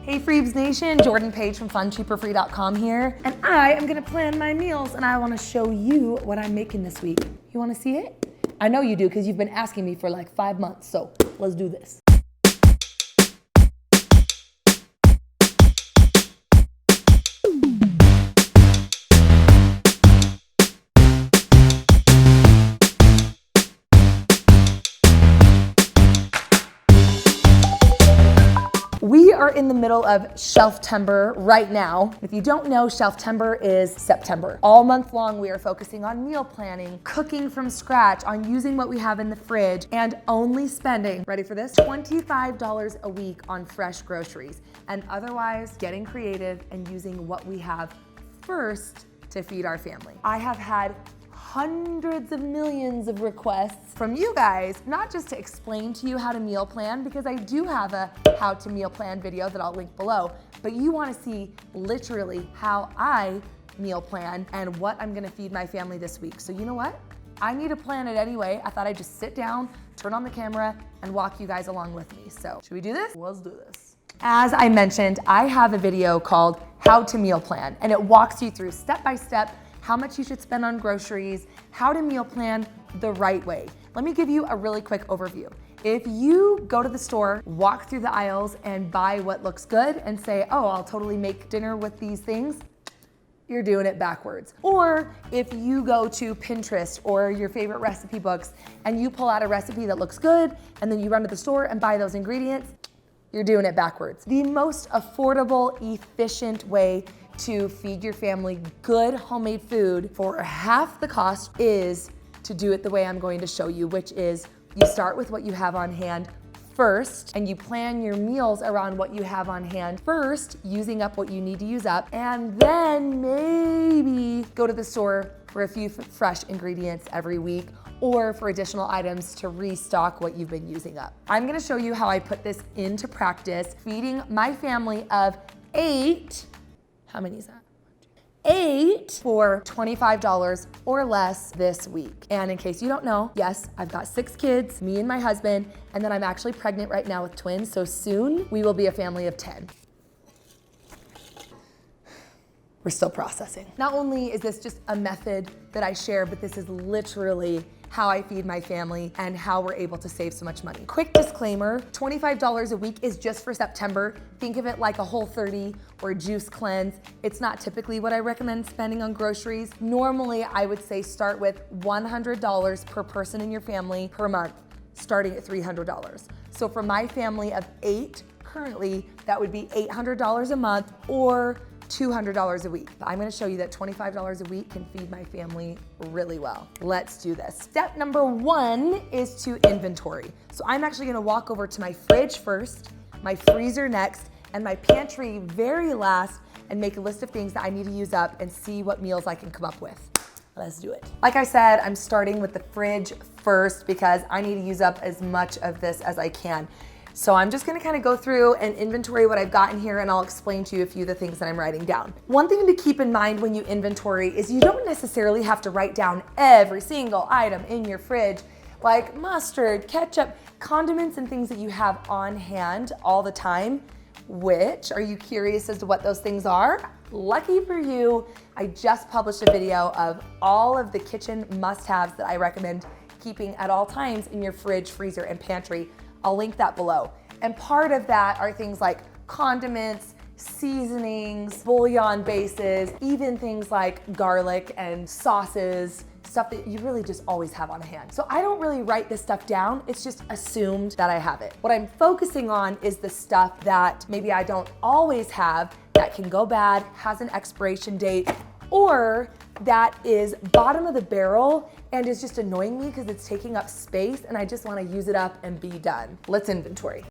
Hey Freebs Nation, Jordan Page from FunCheaperFree.com here, and I am gonna plan my meals and I wanna show you what I'm making this week. You wanna see it? I know you do because you've been asking me for like 5 months, so let's do this. We are in the middle of Shelftember right now. If you don't know, Shelftember is September. All month long, we are focusing on meal planning, cooking from scratch, on using what we have in the fridge, and only spending, ready for this, $25 a week on fresh groceries, and otherwise getting creative and using what we have first to feed our family. I have had hundreds of millions of requests from you guys, not just to explain to you how to meal plan, because I do have a how to meal plan video that I'll link below, but you wanna see literally how I meal plan and what I'm gonna feed my family this week. So you know what? I need to plan it anyway. I thought I'd just sit down, turn on the camera, and walk you guys along with me. So should we do this? Let's do this. As I mentioned, I have a video called How to Meal Plan, and it walks you through step-by-step how much you should spend on groceries, how to meal plan the right way. Let me give you a really quick overview. If you go to the store, walk through the aisles and buy what looks good and say, oh, I'll totally make dinner with these things, you're doing it backwards. Or if you go to Pinterest or your favorite recipe books and you pull out a recipe that looks good and then you run to the store and buy those ingredients, you're doing it backwards. The most affordable, efficient way to feed your family good homemade food for half the cost is to do it the way I'm going to show you, which is you start with what you have on hand first, and you plan your meals around what you have on hand first, using up what you need to use up, and then maybe go to the store for a few fresh ingredients every week, or for additional items to restock what you've been using up. I'm gonna show you how I put this into practice, feeding my family of 8, how many is that? 8 for $25 or less this week. And in case you don't know, yes, I've got 6 kids, me and my husband, and then I'm actually pregnant right now with twins, so soon we will be a family of 10. We're still processing. Not only is this just a method that I share, but this is literally how I feed my family and how we're able to save so much money. Quick disclaimer, $25 a week is just for September. Think of it like a Whole30 or Juice Cleanse. It's not typically what I recommend spending on groceries. Normally, I would say start with $100 per person in your family per month, starting at $300. So for my family of 8, currently, that would be $800 a month or $200 a week. I'm gonna show you that $25 a week can feed my family really well. Let's do this. Step number 1 is to inventory. So I'm actually gonna walk over to my fridge first, my freezer next, and my pantry very last, and make a list of things that I need to use up and see what meals I can come up with. Let's do it. Like I said, I'm starting with the fridge first because I need to use up as much of this as I can. So I'm just gonna kind of go through and inventory what I've got in here, and I'll explain to you a few of the things that I'm writing down. One thing to keep in mind when you inventory is you don't necessarily have to write down every single item in your fridge, like mustard, ketchup, condiments, and things that you have on hand all the time. Which, are you curious as to what those things are? Lucky for you, I just published a video of all of the kitchen must-haves that I recommend keeping at all times in your fridge, freezer, and pantry. I'll link that below. And part of that are things like condiments, seasonings, bouillon bases, even things like garlic and sauces, stuff that you really just always have on hand. So I don't really write this stuff down, it's just assumed that I have it. What I'm focusing on is the stuff that maybe I don't always have, that can go bad, has an expiration date, or that is bottom of the barrel and is just annoying me because it's taking up space and I just want to use it up and be done. Let's inventory.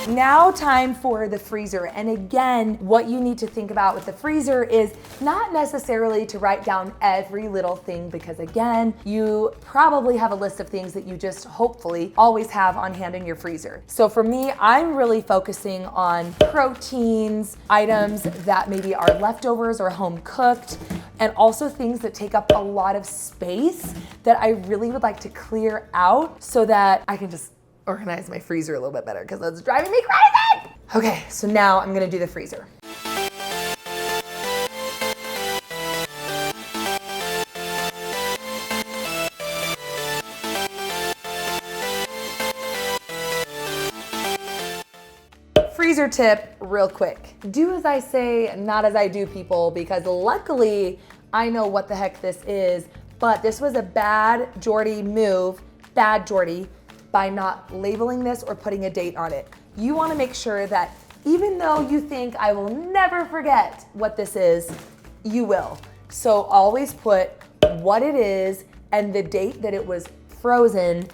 Now time for the freezer. And again, what you need to think about with the freezer is not necessarily to write down every little thing, because again, you probably have a list of things that you just hopefully always have on hand in your freezer. So for me, I'm really focusing on proteins, items that maybe are leftovers or home cooked, and also things that take up a lot of space that I really would like to clear out so that I can just organize my freezer a little bit better because that's driving me crazy. Okay, so now I'm gonna do the freezer. Freezer tip real quick. Do as I say, not as I do, people, because luckily I know what the heck this is, but this was a bad Jordy move, bad Jordy, by not labeling this or putting a date on it. You wanna make sure that even though you think I will never forget what this is, you will. So always put what it is and the date that it was frozen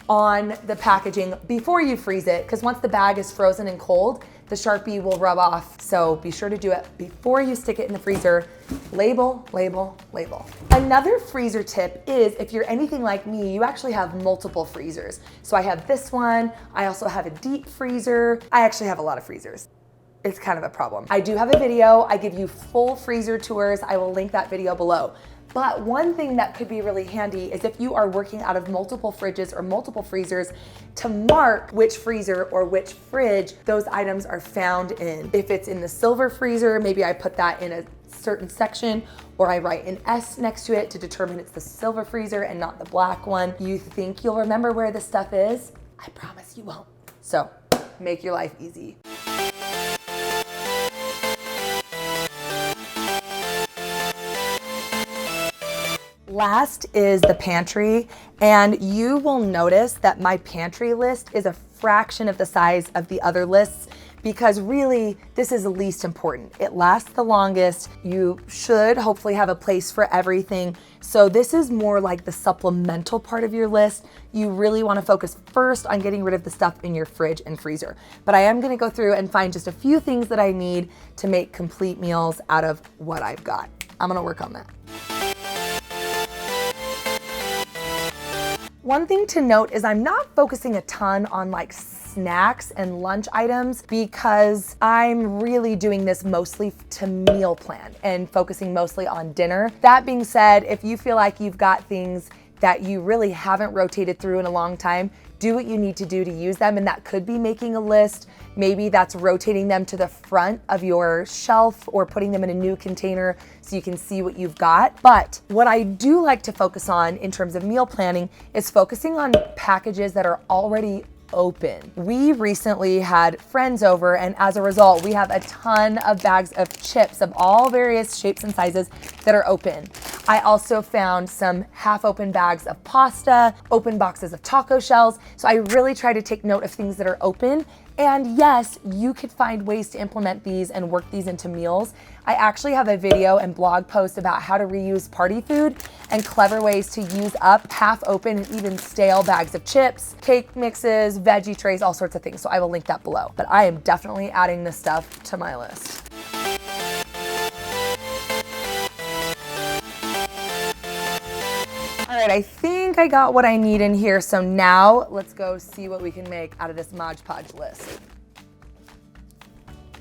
on the packaging before you freeze it, because once the bag is frozen and cold, the Sharpie will rub off. So be sure to do it before you stick it in the freezer. Label, label, label. Another freezer tip is if you're anything like me, you actually have multiple freezers. So I have this one, I also have a deep freezer. I actually have a lot of freezers. It's kind of a problem. I do have a video, I give you full freezer tours. I will link that video below. But one thing that could be really handy is if you are working out of multiple fridges or multiple freezers, to mark which freezer or which fridge those items are found in. If it's in the silver freezer, maybe I put that in a certain section, or I write an S next to it to determine it's the silver freezer and not the black one. You think you'll remember where this stuff is? I promise you won't. So make your life easy. Last is the pantry, and you will notice that my pantry list is a fraction of the size of the other lists because really this is the least important. It lasts the longest. You should hopefully have a place for everything. So this is more like the supplemental part of your list. You really want to focus first on getting rid of the stuff in your fridge and freezer. But I am going to go through and find just a few things that I need to make complete meals out of what I've got. I'm going to work on that. One thing to note is I'm not focusing a ton on like snacks and lunch items because I'm really doing this mostly to meal plan and focusing mostly on dinner. That being said, if you feel like you've got things that you really haven't rotated through in a long time, do what you need to do to use them, and that could be making a list. Maybe that's rotating them to the front of your shelf or putting them in a new container so you can see what you've got. But what I do like to focus on in terms of meal planning is focusing on packages that are already open. We recently had friends over, and as a result, we have a ton of bags of chips of all various shapes and sizes that are open. I also found some half-open bags of pasta, open boxes of taco shells. So I really try to take note of things that are open. And yes, you could find ways to implement these and work these into meals. I actually have a video and blog post about how to reuse party food and clever ways to use up half-open and even stale bags of chips, cake mixes, veggie trays, all sorts of things. So I will link that below. But I am definitely adding this stuff to my list. All right, I think I got what I need in here. So now let's go see what we can make out of this Mod Podge list.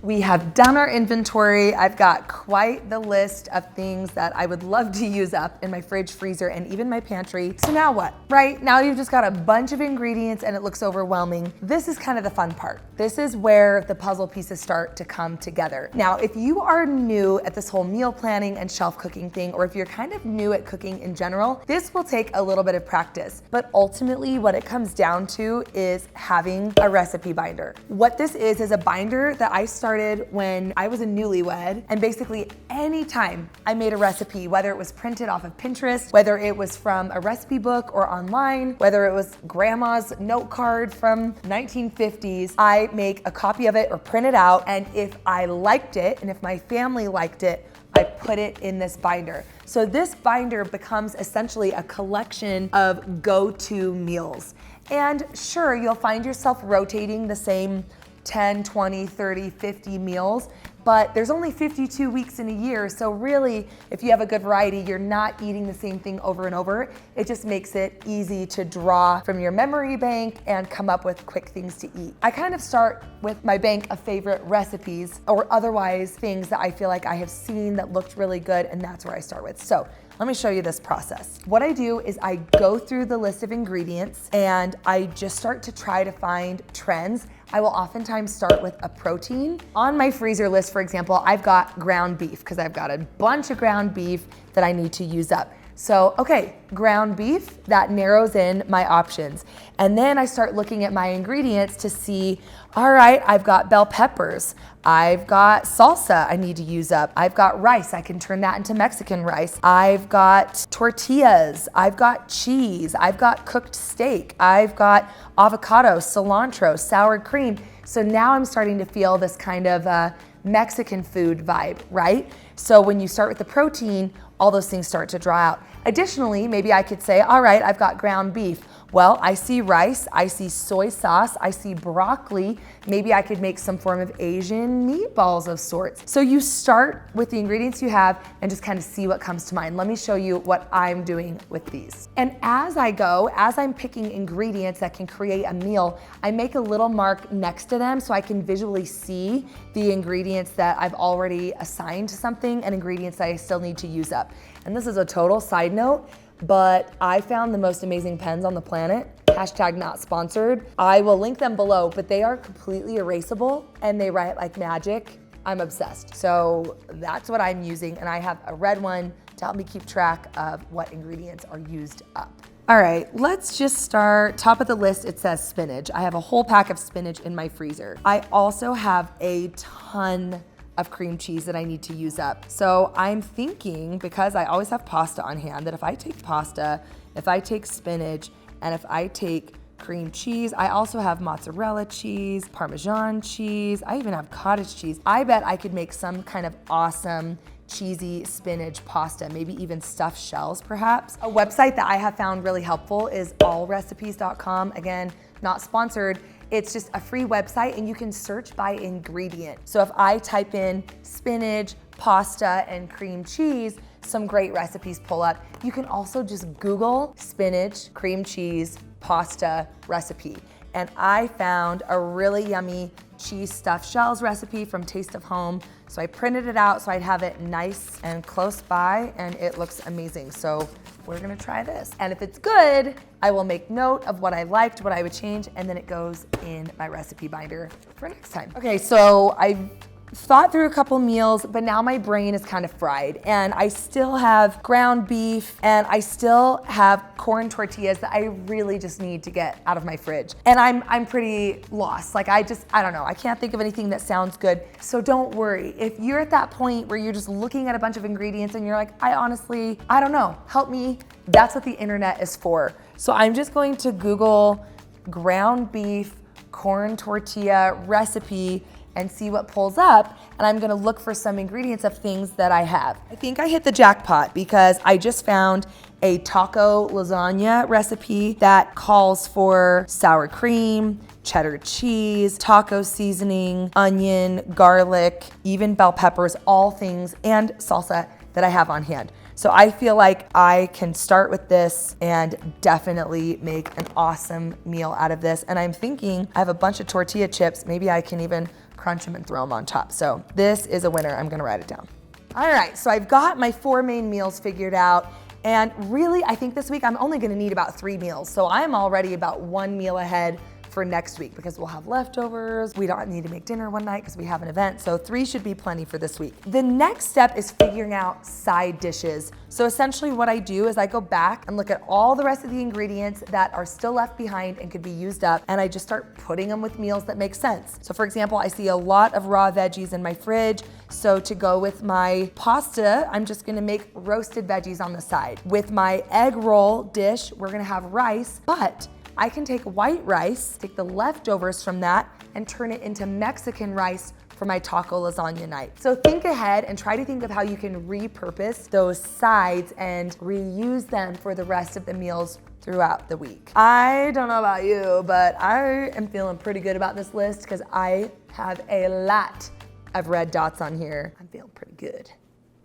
We have done our inventory. I've got quite the list of things that I would love to use up in my fridge, freezer, and even my pantry. So now what, right? Now you've just got a bunch of ingredients and it looks overwhelming. This is kind of the fun part. This is where the puzzle pieces start to come together. Now, if you are new at this whole meal planning and shelf cooking thing, or if you're kind of new at cooking in general, this will take a little bit of practice. But ultimately what it comes down to is having a recipe binder. What this is a binder that I started when I was a newlywed, and basically anytime I made a recipe, whether it was printed off of Pinterest, whether it was from a recipe book or online, whether it was grandma's note card from 1950s, I make a copy of it or print it out, and if I liked it and if my family liked it, I put it in this binder. So this binder becomes essentially a collection of go-to meals. And sure, you'll find yourself rotating the same 10, 20, 30, 50 meals, but there's only 52 weeks in a year. So really, if you have a good variety, you're not eating the same thing over and over. It just makes it easy to draw from your memory bank and come up with quick things to eat. I kind of start with my bank of favorite recipes or otherwise things that I feel like I have seen that looked really good, and that's where I start with. So let me show you this process. What I do is I go through the list of ingredients and I just start to try to find trends. I will oftentimes start with a protein. On my freezer list, for example, I've got ground beef because I've got a bunch of ground beef that I need to use up. So, okay, ground beef, that narrows in my options. And then I start looking at my ingredients to see, all right, I've got bell peppers, I've got salsa I need to use up, I've got rice, I can turn that into Mexican rice, I've got tortillas, I've got cheese, I've got cooked steak, I've got avocado, cilantro, sour cream. So now I'm starting to feel this kind of Mexican food vibe, right? So when you start with the protein, all those things start to draw out. Additionally, maybe I could say, all right, I've got ground beef. Well, I see rice, I see soy sauce, I see broccoli. Maybe I could make some form of Asian meatballs of sorts. So you start with the ingredients you have and just kind of see what comes to mind. Let me show you what I'm doing with these. And as I go, as I'm picking ingredients that can create a meal, I make a little mark next to them so I can visually see the ingredients that I've already assigned to something and ingredients that I still need to use up. And this is a total side note, but I found the most amazing pens on the planet. Hashtag not sponsored. I will link them below, but they are completely erasable and they write like magic. I'm obsessed. So that's what I'm using, and I have a red one to help me keep track of what ingredients are used up. All right, let's just start. Top of the list, it says spinach. I have a whole pack of spinach in my freezer. I also have a ton of cream cheese that I need to use up. So I'm thinking, because I always have pasta on hand, that if I take pasta, if I take spinach, and if I take cream cheese, I also have mozzarella cheese, Parmesan cheese, I even have cottage cheese. I bet I could make some kind of awesome cheesy spinach pasta, maybe even stuffed shells perhaps. A website that I have found really helpful is allrecipes.com. Again, not sponsored. It's just a free website and you can search by ingredient. So if I type in spinach, pasta, and cream cheese, some great recipes pull up. You can also just Google spinach, cream cheese, pasta recipe. And I found a really yummy cheese stuffed shells recipe from Taste of Home. So I printed it out so I'd have it nice and close by, and it looks amazing. So we're gonna try this. And if it's good, I will make note of what I liked, what I would change, and then it goes in my recipe binder for next time. Okay, so I've thought through a couple meals, but now my brain is kind of fried, and I still have ground beef and I still have corn tortillas that I really just need to get out of my fridge. And I'm pretty lost. Like I don't know. I can't think of anything that sounds good. So don't worry. If you're at that point where you're just looking at a bunch of ingredients and you're like, I don't know, help me. That's what the internet is for. So I'm just going to Google ground beef corn tortilla recipe and see what pulls up, and I'm gonna look for some ingredients of things that I have. I think I hit the jackpot because I just found a taco lasagna recipe that calls for sour cream, cheddar cheese, taco seasoning, onion, garlic, even bell peppers, all things, and salsa that I have on hand. So I feel like I can start with this and definitely make an awesome meal out of this. And I'm thinking I have a bunch of tortilla chips. Maybe I can even crunch them and throw them on top. So this is a winner. I'm gonna write it down. All right, so I've got my 4 main meals figured out. And really, I think this week I'm only gonna need about 3 meals. So I'm already about 1 meal ahead for next week because we'll have leftovers. We don't need to make dinner one night because we have an event. So 3 should be plenty for this week. The next step is figuring out side dishes. So essentially what I do is I go back and look at all the rest of the ingredients that are still left behind and could be used up, and I just start putting them with meals that make sense. So for example, I see a lot of raw veggies in my fridge. So to go with my pasta, I'm just gonna make roasted veggies on the side. With my egg roll dish, we're gonna have rice, but I can take white rice, take the leftovers from that, and turn it into Mexican rice for my taco lasagna night. So think ahead and try to think of how you can repurpose those sides and reuse them for the rest of the meals throughout the week. I don't know about you, but I am feeling pretty good about this list because I have a lot of red dots on here. I'm feeling pretty good.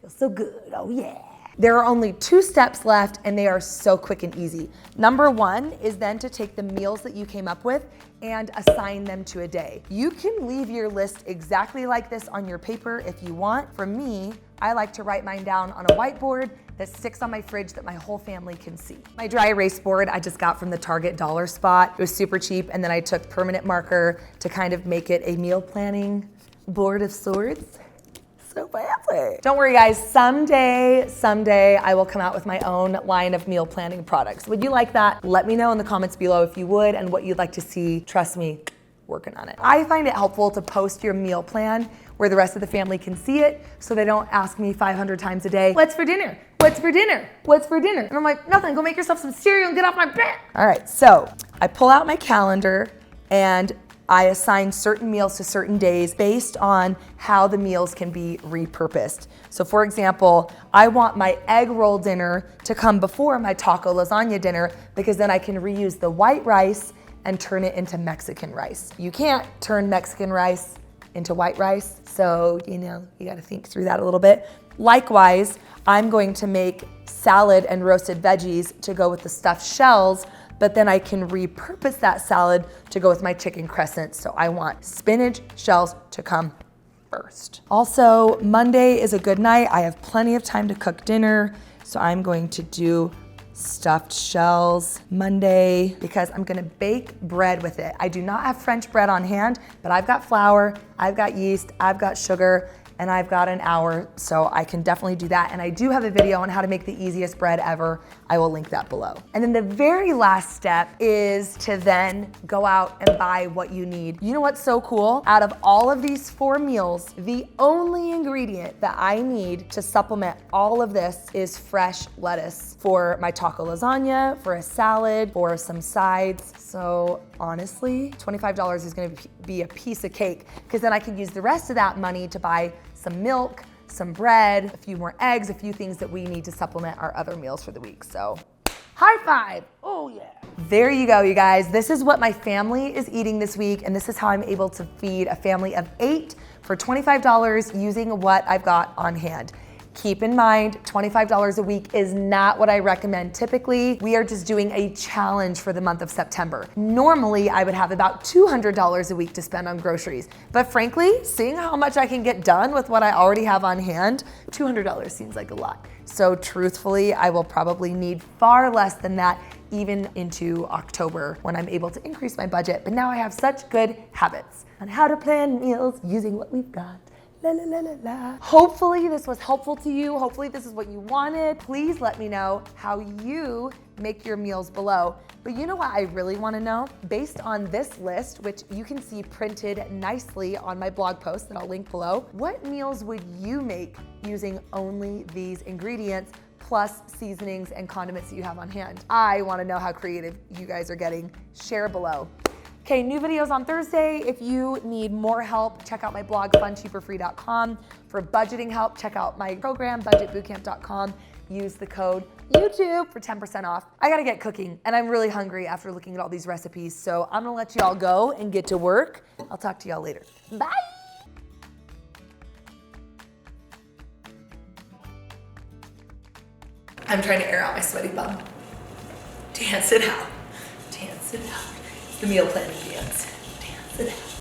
Feels so good, oh yeah. There are only 2 steps left and they are so quick and easy. Number 1 is then to take the meals that you came up with and assign them to a day. You can leave your list exactly like this on your paper if you want. For me, I like to write mine down on a whiteboard that sticks on my fridge that my whole family can see. My dry erase board I just got from the Target dollar spot. It was super cheap, and then I took permanent marker to kind of make it a meal planning board of sorts. So fancy. Don't worry guys, someday I will come out with my own line of meal planning products. Would you like that? Let me know in the comments below if you would and what you'd like to see. Trust me, working on it. I find it helpful to post your meal plan where the rest of the family can see it so they don't ask me 500 times a day, what's for dinner? What's for dinner? What's for dinner? And I'm like, nothing, go make yourself some cereal and get off my bed. All right, so I pull out my calendar and I assign certain meals to certain days based on how the meals can be repurposed. So for example, I want my egg roll dinner to come before my taco lasagna dinner because then I can reuse the white rice and turn it into Mexican rice. You can't turn Mexican rice into white rice, so you gotta think through that a little bit. Likewise, I'm going to make salad and roasted veggies to go with the stuffed shells, but then I can repurpose that salad to go with my chicken crescent. So I want spinach shells to come first. Also, Monday is a good night. I have plenty of time to cook dinner. So I'm going to do stuffed shells Monday because I'm gonna bake bread with it. I do not have French bread on hand, but I've got flour, I've got yeast, I've got sugar, and I've got an hour, so I can definitely do that. And I do have a video on how to make the easiest bread ever. I will link that below. And then the very last step is to then go out and buy what you need. You know what's so cool? Out of all of these 4 meals, the only ingredient that I need to supplement all of this is fresh lettuce for my taco lasagna, for a salad, for some sides. So honestly, $25 is gonna be a piece of cake because then I can use the rest of that money to buy some milk, some bread, a few more eggs, a few things that we need to supplement our other meals for the week. So high five, oh yeah. There you go, you guys. This is what my family is eating this week, and this is how I'm able to feed a family of 8 for $25 using what I've got on hand. Keep in mind, $25 a week is not what I recommend typically. We are just doing a challenge for the month of September. Normally, I would have about $200 a week to spend on groceries. But frankly, seeing how much I can get done with what I already have on hand, $200 seems like a lot. So truthfully, I will probably need far less than that even into October when I'm able to increase my budget. But now I have such good habits on how to plan meals using what we've got. La, la, la, la, la. Hopefully this was helpful to you. Hopefully this is what you wanted. Please let me know how you make your meals below. But you know what I really want to know? Based on this list, which you can see printed nicely on my blog post that I'll link below, what meals would you make using only these ingredients plus seasonings and condiments that you have on hand? I want to know how creative you guys are getting. Share below. Okay, new videos on Thursday. If you need more help, check out my blog, funcheaperfree.com. For budgeting help, check out my program, budgetbootcamp.com. Use the code YouTube for 10% off. I gotta get cooking, and I'm really hungry after looking at all these recipes, so I'm gonna let y'all go and get to work. I'll talk to y'all later. Bye! I'm trying to air out my sweaty bum. Dance it out. Dance it out. The meal planning dance. Dance it out.